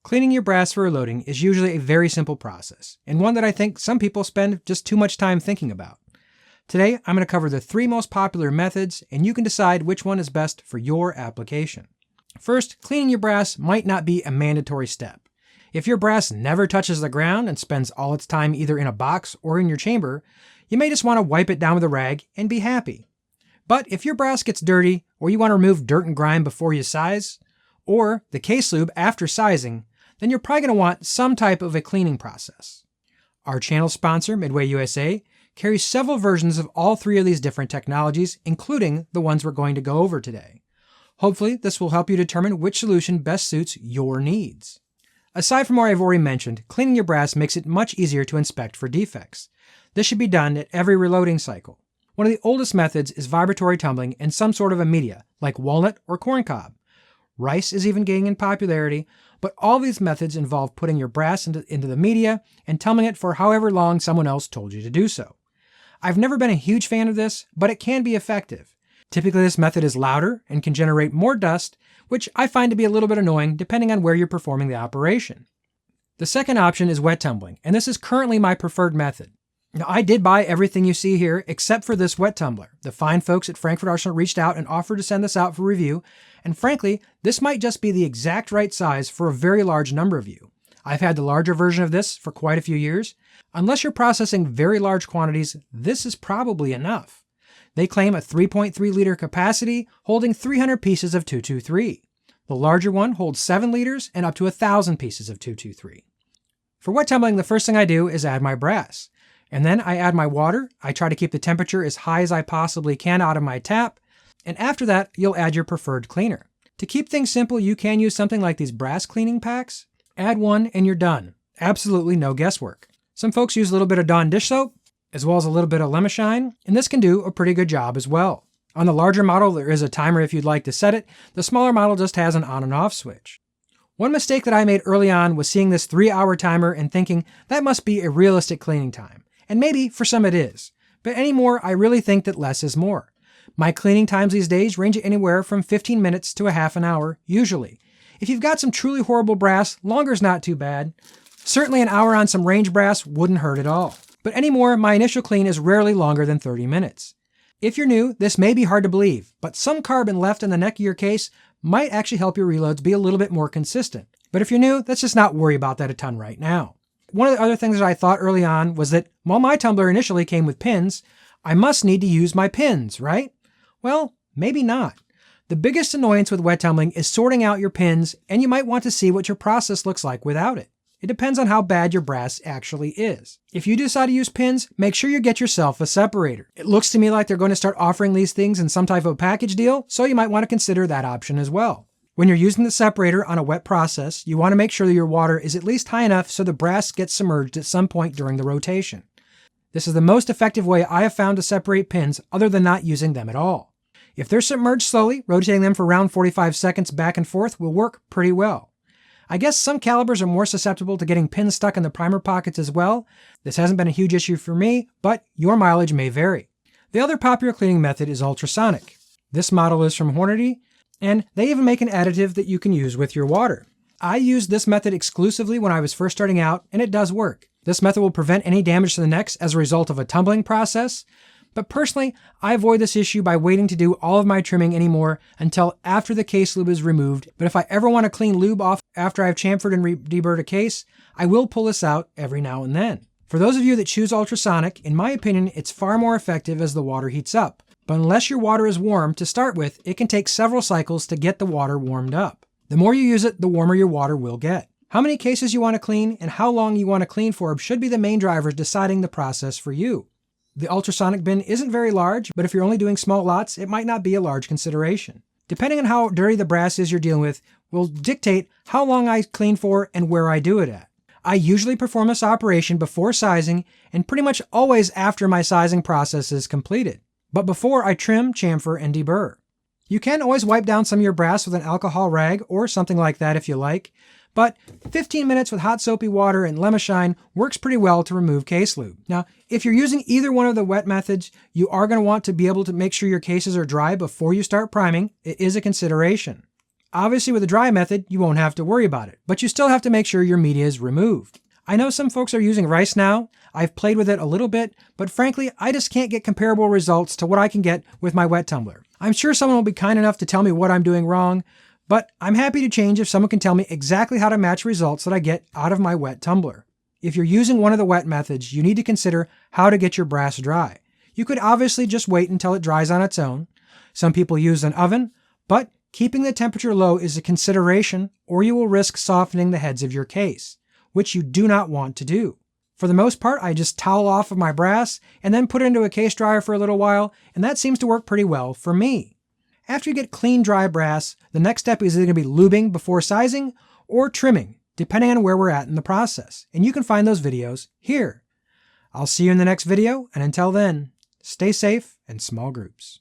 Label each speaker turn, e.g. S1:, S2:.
S1: Cleaning your brass for reloading is usually a very simple process, and one that I think some people spend just too much time thinking about. Today, I'm going to cover the 3 most popular methods, and you can decide which one is best for your application. First, cleaning your brass might not be a mandatory step. If your brass never touches the ground and spends all its time either in a box or in your chamber, you may just want to wipe it down with a rag and be happy. But if your brass gets dirty, or you want to remove dirt and grime before you size, or the case lube after sizing, then you're probably going to want some type of a cleaning process. Our channel sponsor, Midway USA, carries several versions of all 3 of these different technologies, including the ones we're going to go over today. Hopefully, this will help you determine which solution best suits your needs. Aside from what I've already mentioned, cleaning your brass makes it much easier to inspect for defects. This should be done at every reloading cycle. One of the oldest methods is vibratory tumbling in some sort of a media, like walnut or corncob. Rice is even gaining in popularity, but all these methods involve putting your brass into the media and tumbling it for however long someone else told you to do so. I've never been a huge fan of this, but it can be effective. Typically this method is louder and can generate more dust, which I find to be a little bit annoying depending on where you're performing the operation. The second option is wet tumbling, and this is currently my preferred method. Now, I did buy everything you see here except for this wet tumbler. The fine folks at Frankfurt Arsenal reached out and offered to send this out for review, and frankly, this might just be the exact right size for a very large number of you. I've had the larger version of this for quite a few years. Unless you're processing very large quantities, this is probably enough. They claim a 3.3 liter capacity holding 300 pieces of 223. The larger one holds 7 liters and up to 1,000 pieces of 223. For wet tumbling, the first thing I do is add my brass. And then I add my water. I try to keep the temperature as high as I possibly can out of my tap. And after that, you'll add your preferred cleaner. To keep things simple, you can use something like these brass cleaning packs. Add one and you're done. Absolutely no guesswork. Some folks use a little bit of Dawn dish soap, as well as a little bit of lemon shine, and this can do a pretty good job as well. On the larger model, there is a timer if you'd like to set it. The smaller model just has an on and off switch. One mistake that I made early on was seeing this 3-hour timer and thinking that must be a realistic cleaning time. And maybe for some it is. But anymore, I really think that less is more. My cleaning times these days range anywhere from 15 minutes to a half an hour, usually. If you've got some truly horrible brass, longer's not too bad. Certainly an hour on some range brass wouldn't hurt at all. But anymore, my initial clean is rarely longer than 30 minutes. If you're new, this may be hard to believe, but some carbon left in the neck of your case might actually help your reloads be a little bit more consistent. But if you're new, let's just not worry about that a ton right now. One of the other things that I thought early on was that while my tumbler initially came with pins, I must need to use my pins, right? Well, maybe not. The biggest annoyance with wet tumbling is sorting out your pins, and you might want to see what your process looks like without it. It depends on how bad your brass actually is. If you decide to use pins, make sure you get yourself a separator. It looks to me like they're going to start offering these things in some type of package deal, so you might want to consider that option as well. When you're using the separator on a wet process, you want to make sure that your water is at least high enough so the brass gets submerged at some point during the rotation. This is the most effective way I have found to separate pins other than not using them at all. If they're submerged slowly, rotating them for around 45 seconds back and forth will work pretty well. I guess some calibers are more susceptible to getting pins stuck in the primer pockets as well. This hasn't been a huge issue for me, but your mileage may vary. The other popular cleaning method is ultrasonic. This model is from Hornady, and they even make an additive that you can use with your water. I used this method exclusively when I was first starting out, and it does work. This method will prevent any damage to the necks as a result of a tumbling process, but personally, I avoid this issue by waiting to do all of my trimming anymore until after the case lube is removed. But if I ever want to clean lube off after I've chamfered and deburred a case, I will pull this out every now and then. For those of you that choose ultrasonic, in my opinion, it's far more effective as the water heats up. But unless your water is warm to start with, it can take several cycles to get the water warmed up. The more you use it, the warmer your water will get. How many cases you want to clean and how long you want to clean for should be the main drivers deciding the process for you. The ultrasonic bin isn't very large, but if you're only doing small lots, it might not be a large consideration. Depending on how dirty the brass is you're dealing with will dictate how long I clean for and where I do it at. I usually perform this operation before sizing and pretty much always after my sizing process is completed, but before I trim, chamfer, and deburr. You can always wipe down some of your brass with an alcohol rag or something like that if you like, but 15 minutes with hot soapy water and lemon shine works pretty well to remove case lube. Now, if you're using either one of the wet methods, you are going to want to be able to make sure your cases are dry before you start priming. It is a consideration. Obviously with the dry method, you won't have to worry about it, but you still have to make sure your media is removed. I know some folks are using rice now. I've played with it a little bit, but frankly, I just can't get comparable results to what I can get with my wet tumbler. I'm sure someone will be kind enough to tell me what I'm doing wrong, but I'm happy to change if someone can tell me exactly how to match results that I get out of my wet tumbler. If you're using one of the wet methods, you need to consider how to get your brass dry. You could obviously just wait until it dries on its own. Some people use an oven, but keeping the temperature low is a consideration, or you will risk softening the heads of your case, which you do not want to do. For the most part, I just towel off of my brass and then put it into a case dryer for a little while, and that seems to work pretty well for me. After you get clean, dry brass, the next step is either going to be lubing before sizing or trimming, depending on where we're at in the process. And you can find those videos here. I'll see you in the next video, and until then, stay safe and small groups.